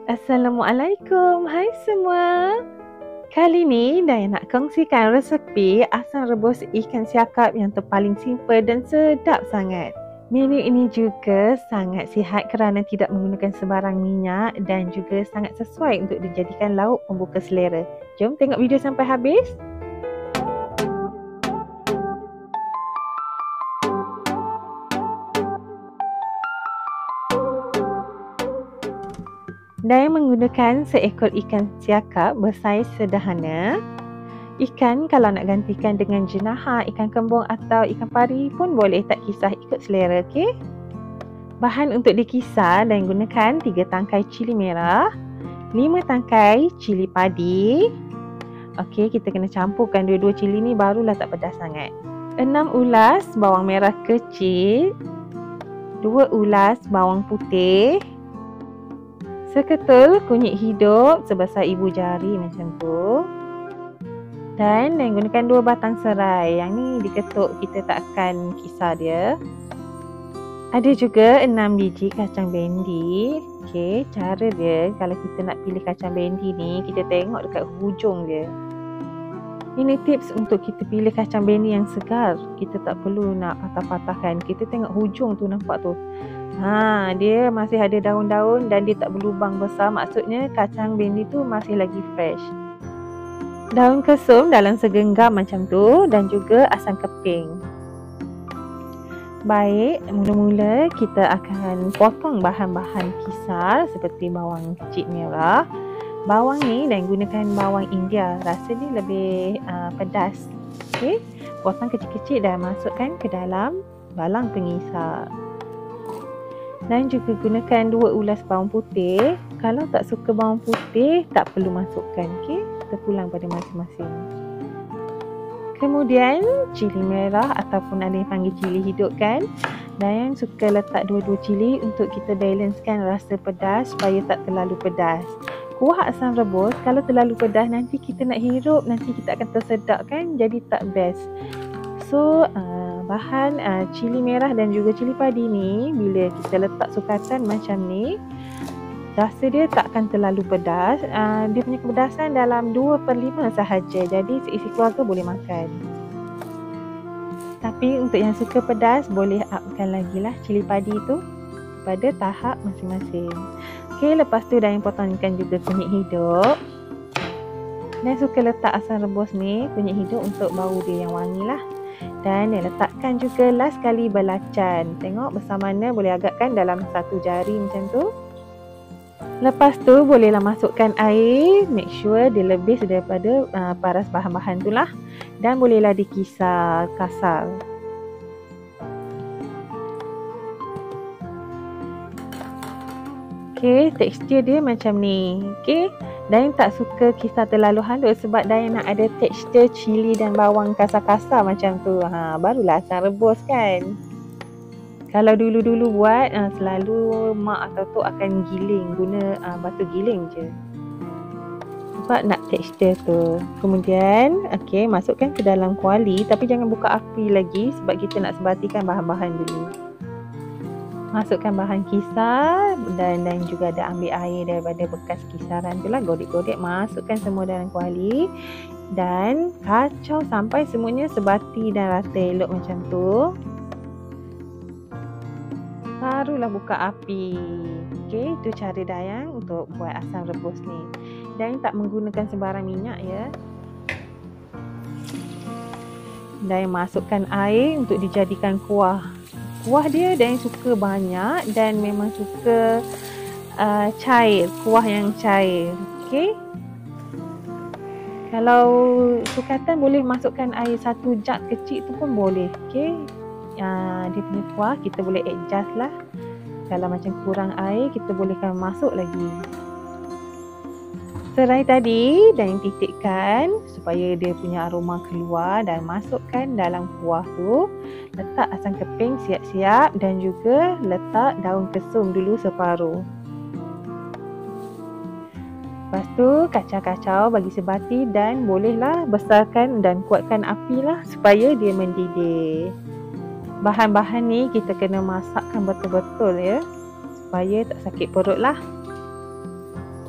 Assalamualaikum, hai semua. Kali ni Daya nak kongsikan resepi asam rebus ikan siakap yang terpaling simple dan sedap sangat. Menu ini juga sangat sihat kerana tidak menggunakan sebarang minyak dan juga sangat sesuai untuk dijadikan lauk pembuka selera. Jom tengok video sampai habis. Daya menggunakan seekor ikan siakap bersaiz sederhana. Ikan kalau nak gantikan dengan jenaha, ikan kembung atau ikan pari pun boleh, tak kisah, ikut selera, okey? Bahan untuk dikisar dan gunakan 3 tangkai cili merah, 5 tangkai cili padi. Okey, kita kena campurkan dua-dua cili ni barulah tak pedas sangat. 6 ulas bawang merah kecil, 2 ulas bawang putih, seketul kunyit hidup sebesar ibu jari macam tu. Dan gunakan 2 batang serai. Yang ni diketuk, kita tak akan kisar dia. Ada juga 6 biji kacang bendi. Okey, cara dia kalau kita nak pilih kacang bendi ni, kita tengok dekat hujung dia. Ini tips untuk kita pilih kacang bendi yang segar. Kita tak perlu nak patah-patahkan. Kita tengok hujung tu, nampak tu. Dia masih ada daun-daun dan dia tak berlubang besar. Maksudnya kacang bendi tu masih lagi fresh. Daun kesum dalam segenggam macam tu dan juga asam keping. Baik, mula-mula kita akan potong bahan-bahan kisar seperti bawang kecil merah. Bawang ni dan gunakan bawang India. Rasa ni lebih pedas. Okey, potong kecil-kecil dan masukkan ke dalam balang pengisar. Dan juga gunakan 2 ulas bawang putih. Kalau tak suka bawang putih, tak perlu masukkan. Okey, terpulang pada masing-masing. Kemudian cili merah ataupun ada yang panggil cili hidup kan. Dan yang suka letak dua-dua cili untuk kita balancekan rasa pedas supaya tak terlalu pedas. Kuah asam rebus kalau terlalu pedas nanti kita nak hirup, nanti kita akan tersedak kan, jadi tak best. So bahan cili merah dan juga cili padi ni bila kita letak sukatan macam ni, rasa dia tak akan terlalu pedas. Dia punya kepedasan dalam 2/5 sahaja, jadi seisi keluarga boleh makan. Tapi untuk yang suka pedas boleh upkan lagi lah cili padi tu pada tahap masing-masing. Okey, lepas tu dah yang potongkan juga kunyit hidup. Dan suka letak asam rebus ni, kunyit hidup untuk bau dia yang wangi lah. Dan letakkan juga last sekali belacan. Tengok besar mana, boleh agakkan dalam 1 jari macam tu. Lepas tu bolehlah masukkan air. Make sure dia lebih daripada paras bahan-bahan tu lah. Dan bolehlah dikisar kasar. Okey, tekstur dia macam ni. Okey, Dayang tak suka kisar terlalu halus sebab Dayang nak ada tekstur cili dan bawang kasar-kasar macam tu. Barulah asam rebus kan. Kalau dulu-dulu buat, selalu mak atau tok akan giling, guna batu giling je. Sebab nak tekstur tu. Kemudian, okey, masukkan ke dalam kuali tapi jangan buka api lagi sebab kita nak sebatikan bahan-bahan dulu. Masukkan bahan kisar dan juga ada ambil air daripada bekas kisaran tu lah, godek-godek, masukkan semua dalam kuali dan kacau sampai semuanya sebati dan rata elok macam tu. Barulah buka api. Okey, itu cara Dayang untuk buat asam rebus ni. Dayang tak menggunakan sebarang minyak ya. Dayang masukkan air untuk dijadikan kuah. Kuah dia Dayang suka banyak dan memang suka cair, kuah yang cair. Okey. Kalau sukatan boleh masukkan air 1 jug kecil tu pun boleh. Okey. Dia punya kuah kita boleh adjust lah. Kalau macam kurang air, kita bolehkan masuk lagi. Serai tadi dan titikkan supaya dia punya aroma keluar dan masukkan dalam kuah tu. Letak asam keping siap-siap dan juga letak daun kesum dulu separuh. Lepas tu kacau-kacau bagi sebati dan bolehlah besarkan dan kuatkan api lah supaya dia mendidih. Bahan-bahan ni kita kena masakkan betul-betul ya, supaya tak sakit perut lah.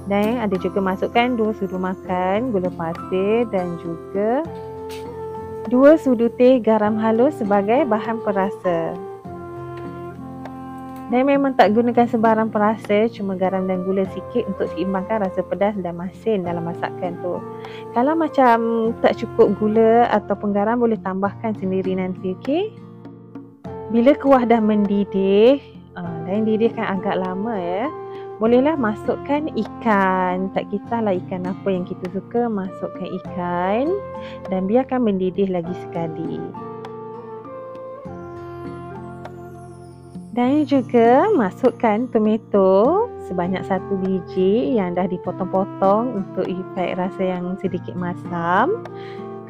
Dan ada juga masukkan 2 sudu makan gula pasir dan juga 2 sudu teh garam halus sebagai bahan perasa. Dan memang tak gunakan sebarang perasa, cuma garam dan gula sikit untuk seimbangkan rasa pedas dan masin dalam masakan tu. Kalau macam tak cukup gula ataupun garam, boleh tambahkan sendiri nanti, okey? Bila kuah dah mendidih, dan didihkan agak lama ya, bolehlah masukkan ikan. Tak kisahlah ikan apa yang kita suka, masukkan ikan dan biarkan mendidih lagi sekali. Dan juga masukkan tomato sebanyak 1 biji yang dah dipotong-potong untuk efek rasa yang sedikit masam.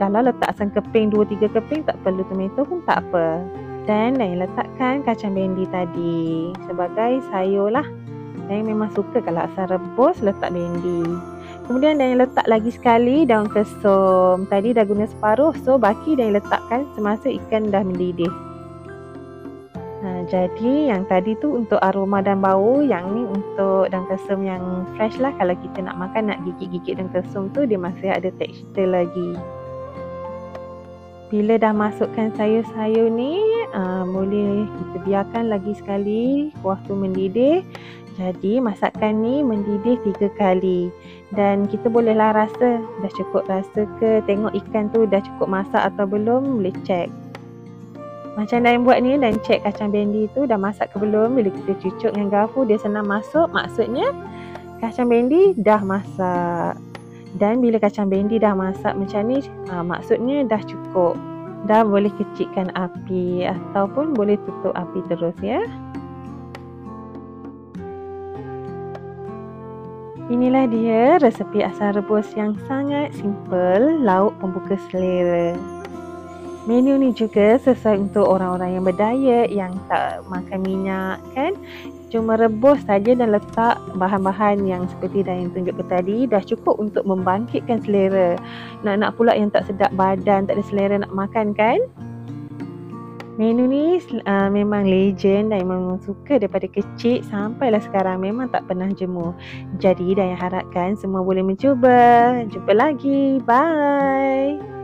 Kalau letak asam keping 2-3 keping tak perlu tomato pun tak apa. Dan letakkan kacang bendi tadi sebagai sayur lah. Dan memang suka kalau asam rebus letak bendi. Kemudian dan letak lagi sekali daun kesum. Tadi dah guna separuh, so baki dan letakkan semasa ikan dah mendidih. Jadi yang tadi tu untuk aroma dan bau, yang ni untuk daun kesum yang fresh lah. Kalau kita nak makan, nak gigit-gigit daun kesum tu, dia masih ada tekstur lagi. Bila dah masukkan sayur-sayur ni, boleh kita biarkan lagi sekali kuah tu mendidih. Jadi masakan ni mendidih 3 kali. Dan kita bolehlah rasa dah cukup rasa ke, tengok ikan tu dah cukup masak atau belum, boleh check. Macam Dayan buat ni, dan cek kacang bendi tu dah masak ke belum. Bila kita cucuk dengan garpu, dia senang masuk. Maksudnya kacang bendi dah masak. Dan bila kacang bendi dah masak macam ni, maksudnya dah cukup. Dah boleh kecilkan api ataupun boleh tutup api terus ya. Inilah dia resepi asam rebus yang sangat simple, lauk pembuka selera. Menu ni juga sesuai untuk orang-orang yang berdiet, yang tak makan minyak kan. Cuma rebus saja dan letak bahan-bahan yang seperti Dayan tunjuk ke tadi, dah cukup untuk membangkitkan selera. Nak pula yang tak sedap badan, tak ada selera nak makan kan. Menu ni memang legend dan memang suka daripada kecil sampailah sekarang, memang tak pernah jemu. Jadi Dayan harapkan semua boleh mencuba. Jumpa lagi. Bye.